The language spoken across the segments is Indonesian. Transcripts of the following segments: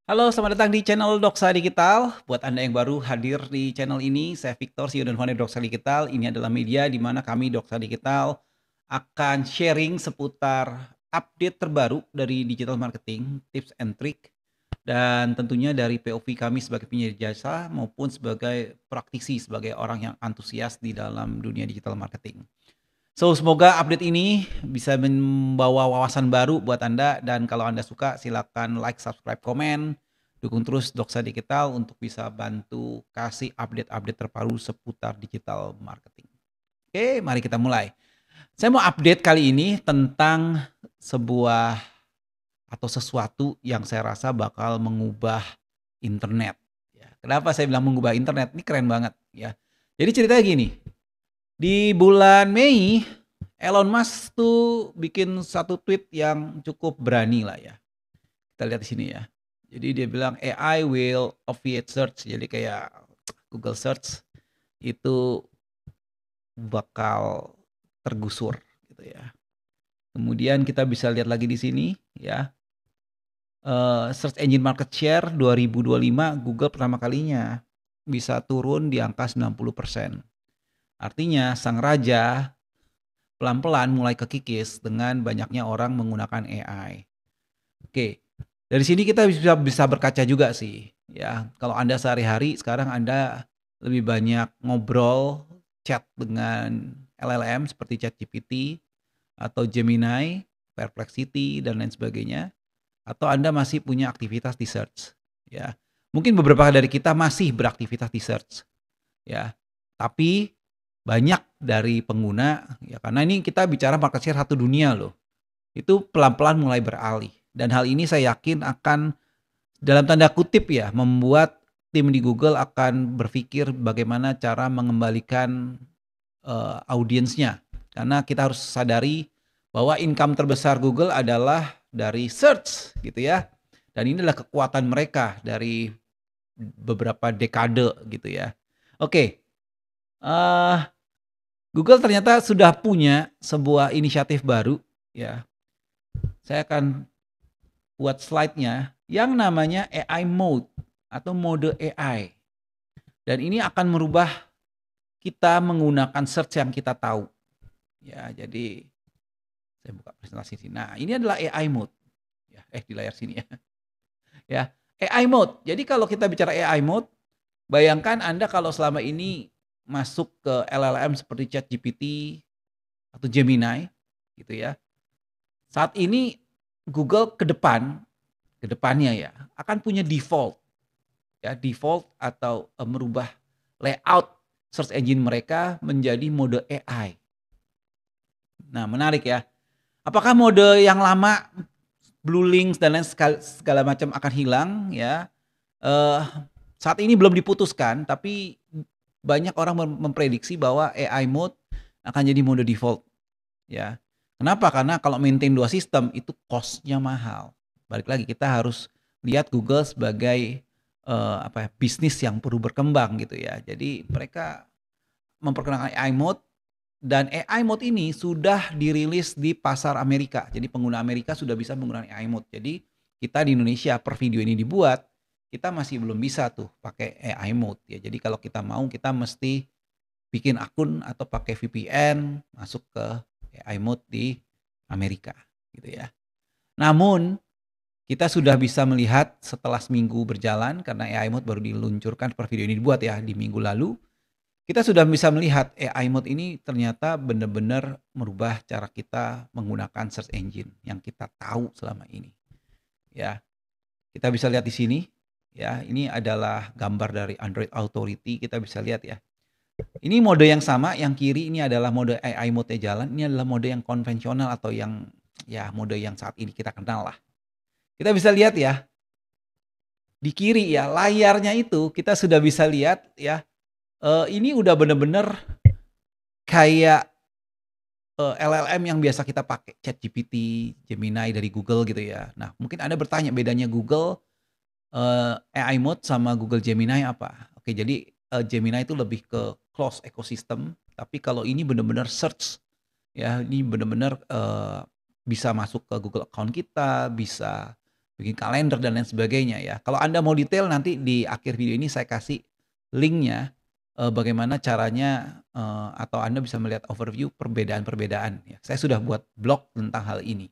Halo, selamat datang di channel Doksa Digital. Buat Anda yang baru hadir di channel ini, saya Victor, CEO dan founder Doksa Digital. Ini adalah media di mana kami Doksa Digital akan sharing seputar update terbaru dari digital marketing, tips and trick, dan tentunya dari POV kami sebagai penyedia jasa maupun sebagai praktisi, sebagai orang yang antusias di dalam dunia digital marketing. So, semoga update ini bisa membawa wawasan baru buat Anda dan kalau Anda suka silakan like, subscribe, komen. Dukung terus Doksa Digital untuk bisa bantu kasih update-update terbaru seputar digital marketing. Oke, mari kita mulai. Saya mau update kali ini tentang sebuah atau sesuatu yang saya rasa bakal mengubah internet. Ya, kenapa saya bilang mengubah internet? Ini keren banget ya. Jadi ceritanya gini, di bulan Mei Elon Musk tuh bikin satu tweet yang cukup berani lah ya. Kita lihat di sini ya. Jadi dia bilang AI will obviate search. Jadi kayak Google Search itu bakal tergusur gitu ya. Kemudian kita bisa lihat lagi di sini ya. Search engine market share 2025 Google pertama kalinya bisa turun di angka 90%. Artinya sang raja pelan-pelan mulai kekikis dengan banyaknya orang menggunakan AI. Oke, dari sini kita bisa berkaca juga sih, ya. Kalau Anda sehari-hari sekarang Anda lebih banyak ngobrol, chat dengan LLM seperti ChatGPT atau Gemini, Perplexity dan lain sebagainya, atau Anda masih punya aktivitas di search, ya. Mungkin beberapa dari kita masih beraktivitas di search, ya. Tapi banyak dari pengguna, ya karena ini kita bicara market share satu dunia loh, itu pelan-pelan mulai beralih. Dan hal ini saya yakin akan dalam tanda kutip ya, membuat tim di Google akan berpikir bagaimana cara mengembalikan, audiensnya. Karena kita harus sadari bahwa income terbesar Google adalah dari search gitu ya. Dan ini adalah kekuatan mereka dari beberapa dekade gitu ya. Oke, eee, Google ternyata sudah punya sebuah inisiatif baru ya. Saya akan buat slide-nya yang namanya AI Mode atau mode AI. Dan ini akan merubah kita menggunakan search yang kita tahu. Ya, jadi saya buka presentasi sini. Nah, ini adalah AI Mode. Ya, di layar sini ya. Ya, AI Mode. Jadi kalau kita bicara AI Mode, bayangkan Anda kalau selama ini masuk ke LLM seperti ChatGPT atau Gemini gitu ya. Saat ini Google ke depannya ya, akan punya default. Ya, default atau, merubah layout search engine mereka menjadi mode AI. Nah, menarik ya. Apakah mode yang lama, blue links dan lain segala macam akan hilang ya, eee, saat ini belum diputuskan, tapi banyak orang memprediksi bahwa AI mode akan jadi mode default ya. Kenapa? Karena kalau maintain 2 sistem itu cost-nya mahal. Balik lagi kita harus lihat Google sebagai, apa ya, bisnis yang perlu berkembang gitu ya. Jadi mereka memperkenalkan AI Mode dan AI Mode ini sudah dirilis di pasar Amerika. Jadi pengguna Amerika sudah bisa menggunakan AI Mode. Jadi kita di Indonesia per video ini dibuat, kita masih belum bisa tuh pakai AI Mode ya. Jadi kalau kita mau kita mesti bikin akun atau pakai VPN masuk ke AI Mode di Amerika gitu ya. Namun kita sudah bisa melihat setelah seminggu berjalan karena AI Mode baru diluncurkan per video ini dibuat ya di minggu lalu. Kita sudah bisa melihat AI Mode ini ternyata benar-benar merubah cara kita menggunakan search engine yang kita tahu selama ini, ya. Kita bisa lihat di sini, ya, ini adalah gambar dari Android Authority, kita bisa lihat ya. Ini mode yang sama, yang kiri ini adalah mode AI Mode-nya jalan, ini adalah mode yang konvensional atau yang, ya mode yang saat ini kita kenal lah. Kita bisa lihat ya, di kiri ya, layarnya itu kita sudah bisa lihat ya, ini udah bener-bener kayak, LLM yang biasa kita pakai, ChatGPT, Gemini dari Google gitu ya. Nah, mungkin Anda bertanya bedanya Google, AI Mode sama Google Gemini apa? Oke, jadi, Gemini itu lebih ke close ecosystem, tapi kalau ini bener-bener search ya, ini bener-bener, bisa masuk ke Google account kita, bisa bikin kalender dan lain sebagainya ya. Kalau Anda mau detail nanti di akhir video ini saya kasih linknya, bagaimana caranya, atau Anda bisa melihat overview perbedaan-perbedaan ya. Saya sudah buat blog tentang hal ini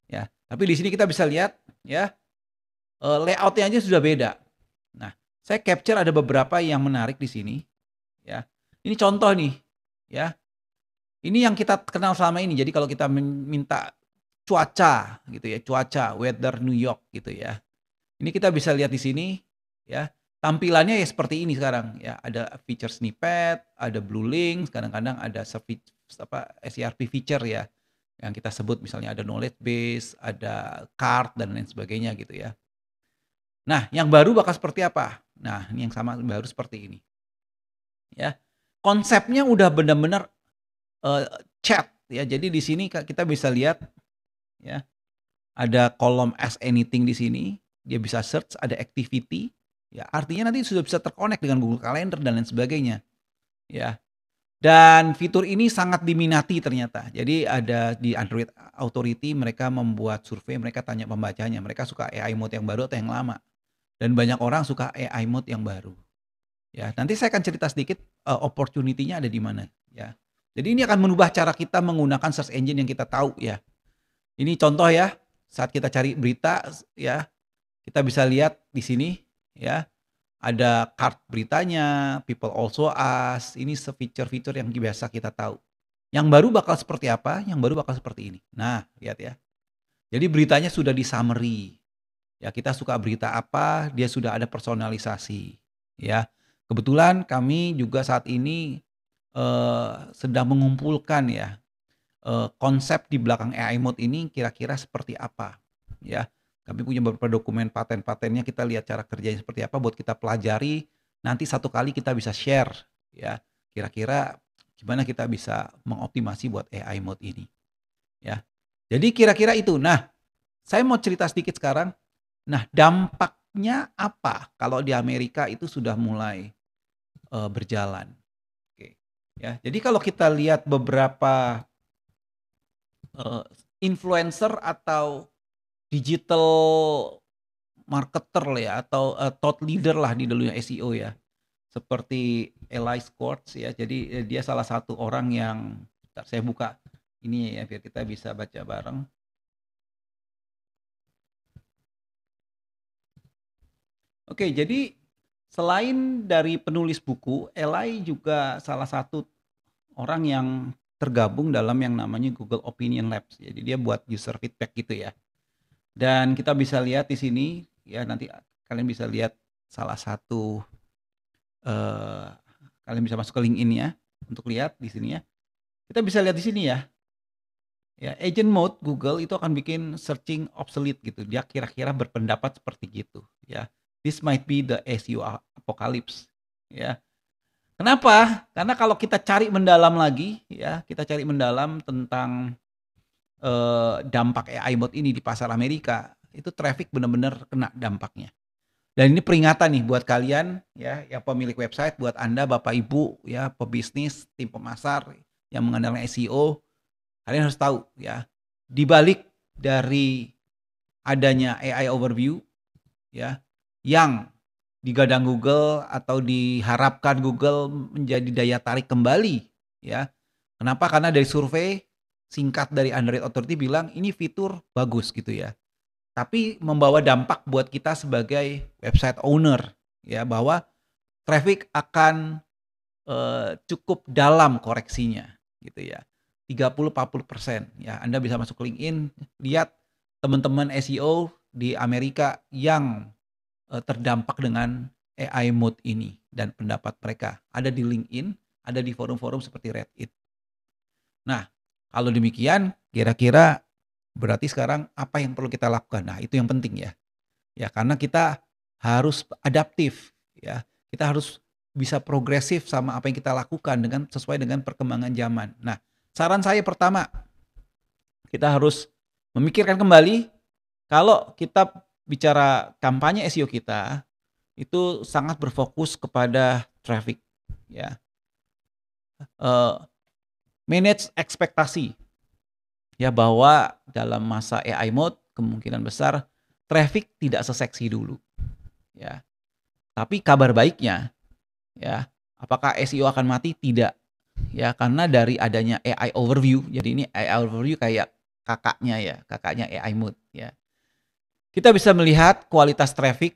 ya. Tapi di sini kita bisa lihat ya, layout-nya aja sudah beda. Nah, saya capture ada beberapa yang menarik di sini ya. Ini contoh nih ya. Ini yang kita kenal selama ini. Jadi kalau kita minta cuaca gitu ya, cuaca, weather New York gitu ya. Ini kita bisa lihat di sini ya. Tampilannya ya seperti ini sekarang ya. Ada feature snippet, ada blue links, kadang-kadang ada SERP feature ya. Yang kita sebut misalnya ada knowledge base, ada card dan lain sebagainya gitu ya. Nah, yang baru bakal seperti apa? Nah, ini yang sama baru seperti ini. Ya. Konsepnya udah benar-benar chat ya. Jadi di sini kita bisa lihat ya, ada kolom Ask Anything di sini, dia bisa search, ada activity, ya artinya nanti sudah bisa terkonek dengan Google Calendar dan lain sebagainya, ya. Dan fitur ini sangat diminati ternyata. Jadi ada di Android Authority mereka membuat survei, mereka tanya pembacanya, mereka suka AI mode yang baru atau yang lama. Dan banyak orang suka AI mode yang baru. Ya, nanti saya akan cerita sedikit opportunity-nya ada di mana, ya. Jadi ini akan merubah cara kita menggunakan search engine yang kita tahu ya. Ini contoh ya, saat kita cari berita ya, kita bisa lihat di sini ya, ada card beritanya, people also ask, ini fitur-fitur yang biasa kita tahu. Yang baru bakal seperti apa? Yang baru bakal seperti ini. Nah, lihat ya. Jadi beritanya sudah di summary. Ya, kita suka berita apa, dia sudah ada personalisasi, ya. Kebetulan kami juga saat ini sedang mengumpulkan ya, konsep di belakang AI mode ini kira-kira seperti apa, ya. Kami punya beberapa dokumen paten-patennya, kita lihat cara kerjanya seperti apa buat kita pelajari, nanti satu kali kita bisa share, ya. Kira-kira gimana kita bisa mengoptimasi buat AI mode ini, ya. Jadi kira-kira itu. Nah, saya mau cerita sedikit sekarang. Nah, dampaknya apa kalau di Amerika itu sudah mulai, berjalan? Oke, ya. Jadi kalau kita lihat beberapa Eee, influencer atau digital marketer lah ya atau, thought leader lah di dunia SEO ya, seperti Eli Schwartz ya. Jadi, dia salah satu orang yang bentar saya buka ini ya biar kita bisa baca bareng. Oke, jadi selain dari penulis buku, Eli juga salah satu orang yang tergabung dalam yang namanya Google Opinion Labs. Jadi dia buat user feedback gitu ya. Dan kita bisa lihat di sini, ya nanti kalian bisa lihat salah satu, eee, kalian bisa masuk ke link ini ya, untuk lihat di sini ya. Kita bisa lihat di sini ya agent mode Google itu akan bikin searching obsolete gitu, dia kira-kira berpendapat seperti gitu ya. This might be the SEO apocalypse ya. Kenapa? Karena kalau kita cari mendalam lagi ya, kita cari mendalam tentang dampak AI bot ini di pasar Amerika, itu traffic benar-benar kena dampaknya. Dan ini peringatan nih buat kalian ya, yang pemilik website, buat Anda Bapak Ibu ya, pebisnis, tim pemasar yang mengandalkan SEO, kalian harus tahu ya, di balik dari adanya AI overview ya, yang digadang Google atau diharapkan Google menjadi daya tarik kembali ya. Kenapa? Karena dari survei singkat dari Android Authority bilang ini fitur bagus gitu ya. Tapi membawa dampak buat kita sebagai website owner ya, bahwa traffic akan, cukup dalam koreksinya gitu ya. 30-40% ya. Anda bisa masuk LinkedIn, lihat teman-teman SEO di Amerika yang terdampak dengan AI mode ini dan pendapat mereka. Ada di LinkedIn, ada di forum-forum seperti Reddit. Nah, kalau demikian kira-kira berarti sekarang apa yang perlu kita lakukan? Nah, itu yang penting ya. Ya, karena kita harus adaptif ya. Kita harus bisa progresif sama apa yang kita lakukan dengan sesuai dengan perkembangan zaman. Nah, saran saya pertama, kita harus memikirkan kembali kalau kita bicara kampanye SEO kita itu sangat berfokus kepada traffic ya. Eee, Manage ekspektasi ya bahwa dalam masa AI mode kemungkinan besar traffic tidak seseksi dulu, ya. Tapi kabar baiknya, ya, apakah SEO akan mati? Tidak, ya, karena dari adanya AI Overview, jadi ini AI Overview kayak kakaknya AI Mode, ya. Kita bisa melihat kualitas traffic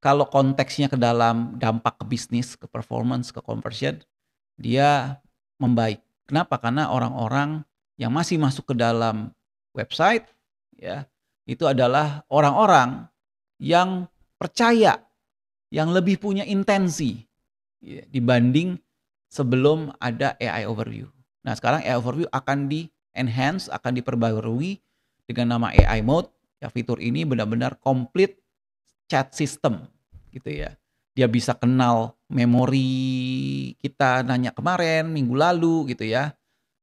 kalau konteksnya ke dalam dampak ke bisnis, ke performance, ke conversion, dia membaik. Kenapa? Karena orang-orang yang masih masuk ke dalam website, ya, itu adalah orang-orang yang percaya, yang lebih punya intensi, ya, dibanding sebelum ada AI Overview. Nah, sekarang AI Overview akan di-enhance, akan diperbarui dengan nama AI Mode. Ya, fitur ini benar-benar komplit chat system, gitu ya. Dia bisa kenal memori kita nanya kemarin, minggu lalu gitu ya,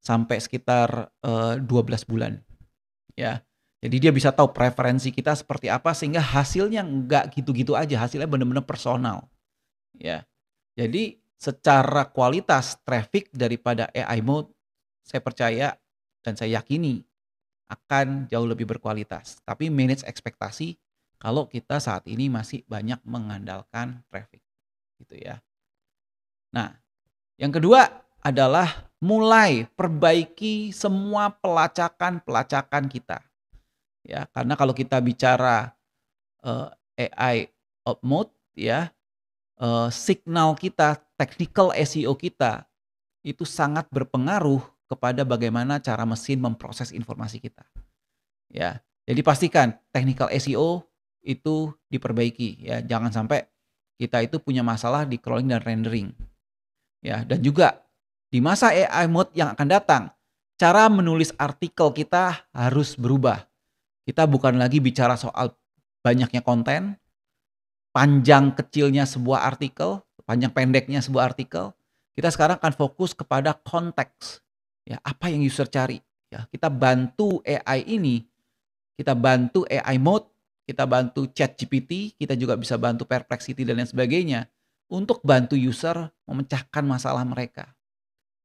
sampai sekitar 12 bulan, ya. Jadi dia bisa tahu preferensi kita seperti apa sehingga hasilnya nggak gitu-gitu aja, hasilnya benar-benar personal, ya. Jadi secara kualitas traffic daripada AI Mode, saya percaya dan saya yakini akan jauh lebih berkualitas. Tapi manage ekspektasi kalau kita saat ini masih banyak mengandalkan traffic, gitu ya. Nah, yang kedua adalah mulai perbaiki semua pelacakan-pelacakan kita, ya. Karena kalau kita bicara, AI out mode ya, signal kita, technical SEO kita, itu sangat berpengaruh kepada bagaimana cara mesin memproses informasi kita, ya. Jadi pastikan technical SEO itu diperbaiki ya, jangan sampai kita itu punya masalah di crawling dan rendering, ya. Dan juga di masa AI mode yang akan datang, cara menulis artikel kita harus berubah. Kita bukan lagi bicara soal banyaknya konten, panjang kecilnya sebuah artikel, panjang pendeknya sebuah artikel. Kita sekarang akan fokus kepada konteks, ya, apa yang user cari, ya. Kita bantu AI ini, kita bantu AI Mode, kita bantu ChatGPT, kita juga bisa bantu Perplexity dan lain sebagainya untuk bantu user memecahkan masalah mereka,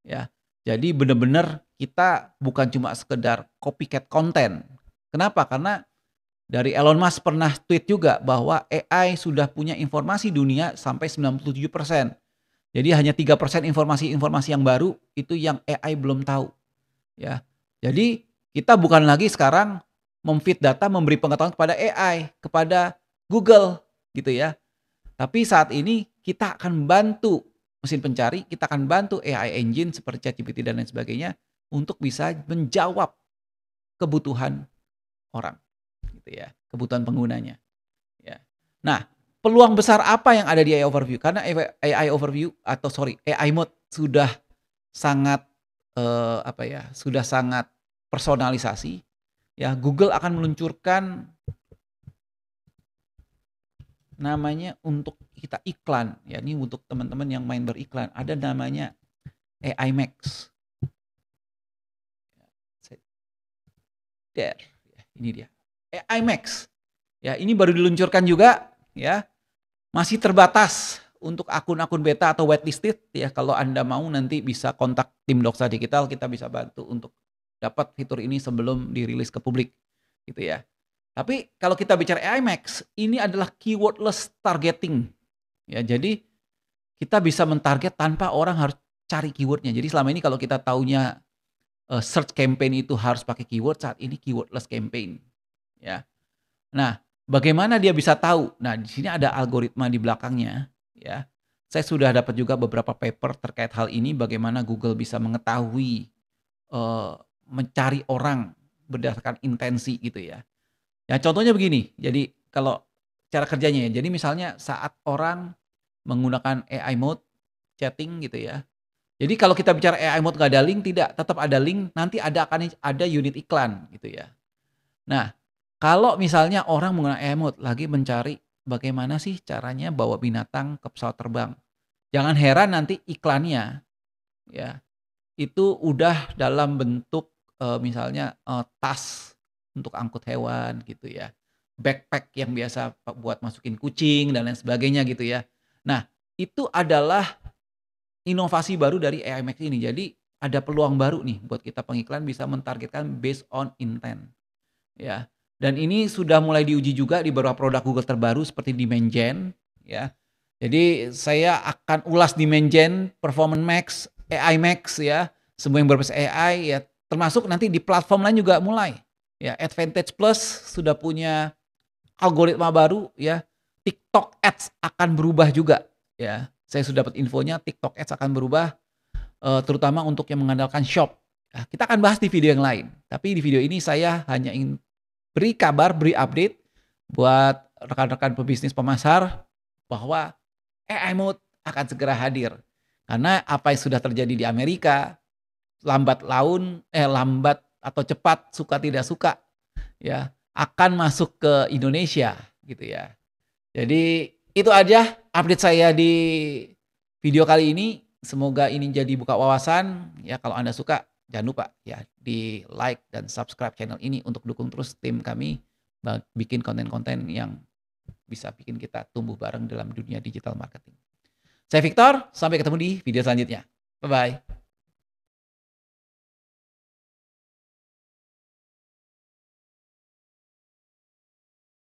ya. Jadi benar-benar kita bukan cuma sekedar copycat konten. Kenapa? Karena dari Elon Musk pernah tweet juga bahwa AI sudah punya informasi dunia sampai 97%. Jadi hanya 3% informasi-informasi yang baru itu yang AI belum tahu, ya. Jadi kita bukan lagi sekarang mem-feed data, memberi pengetahuan kepada AI, kepada Google gitu ya. Tapi saat ini kita akan bantu mesin pencari, kita akan bantu AI engine seperti ChatGPT dan lain sebagainya untuk bisa menjawab kebutuhan orang, gitu ya, kebutuhan penggunanya, ya. Nah, peluang besar apa yang ada di AI Overview? Karena AI Overview atau sorry AI Mode sudah sangat, apa ya, sudah sangat personalisasi, ya. Google akan meluncurkan namanya untuk kita iklan, ya, ini untuk teman-teman yang main beriklan, ada namanya AI Max. There, ini dia, AI Max. Ya, ini baru diluncurkan juga, ya. Masih terbatas untuk akun-akun beta atau whitelisted, ya. Kalau Anda mau nanti bisa kontak tim Doxa Digital, kita bisa bantu untuk dapat fitur ini sebelum dirilis ke publik, gitu ya. Tapi kalau kita bicara AI Max, ini adalah keywordless targeting, ya. Jadi kita bisa mentarget tanpa orang harus cari keywordnya. Jadi selama ini kalau kita taunya search campaign itu harus pakai keyword, saat ini keywordless campaign, ya. Nah, bagaimana dia bisa tahu? Nah, di sini ada algoritma di belakangnya, ya. Saya sudah dapat juga beberapa paper terkait hal ini, bagaimana Google bisa mengetahui, mencari orang berdasarkan intensi gitu ya. Ya contohnya begini, jadi kalau cara kerjanya ya, jadi misalnya saat orang menggunakan AI mode chatting gitu ya. Jadi kalau kita bicara AI mode nggak ada link, tidak, tetap ada link, nanti akan ada unit iklan gitu ya. Nah, kalau misalnya orang menggunakan AI mode lagi mencari bagaimana sih caranya bawa binatang ke pesawat terbang. Jangan heran nanti iklannya, ya, itu udah dalam bentuk, misalnya, tas untuk angkut hewan gitu ya, backpack yang biasa buat masukin kucing dan lain sebagainya gitu ya. Nah, itu adalah inovasi baru dari AI Max ini. Jadi ada peluang baru nih buat kita pengiklan bisa mentargetkan based on intent, ya. Dan ini sudah mulai diuji juga di beberapa produk Google terbaru seperti Demand Gen, ya. Jadi saya akan ulas Demand Gen, Performance Max, AI Max ya, semua yang berbasis AI ya, termasuk nanti di platform lain juga mulai. Ya, Advantage Plus sudah punya algoritma baru ya, TikTok Ads akan berubah juga ya. Saya sudah dapat infonya TikTok Ads akan berubah, terutama untuk yang mengandalkan shop. Nah, kita akan bahas di video yang lain, tapi di video ini saya hanya ingin beri kabar, beri update buat rekan-rekan pebisnis pemasar bahwa AI Mode akan segera hadir. Karena apa yang sudah terjadi di Amerika, lambat atau cepat, suka tidak suka, ya, akan masuk ke Indonesia gitu ya. Jadi itu aja update saya di video kali ini. Semoga ini jadi buka wawasan. Ya kalau Anda suka, jangan lupa ya di like dan subscribe channel ini untuk dukung terus tim kami bikin konten-konten yang bisa bikin kita tumbuh bareng dalam dunia digital marketing. Saya Victor, sampai ketemu di video selanjutnya. Bye-bye.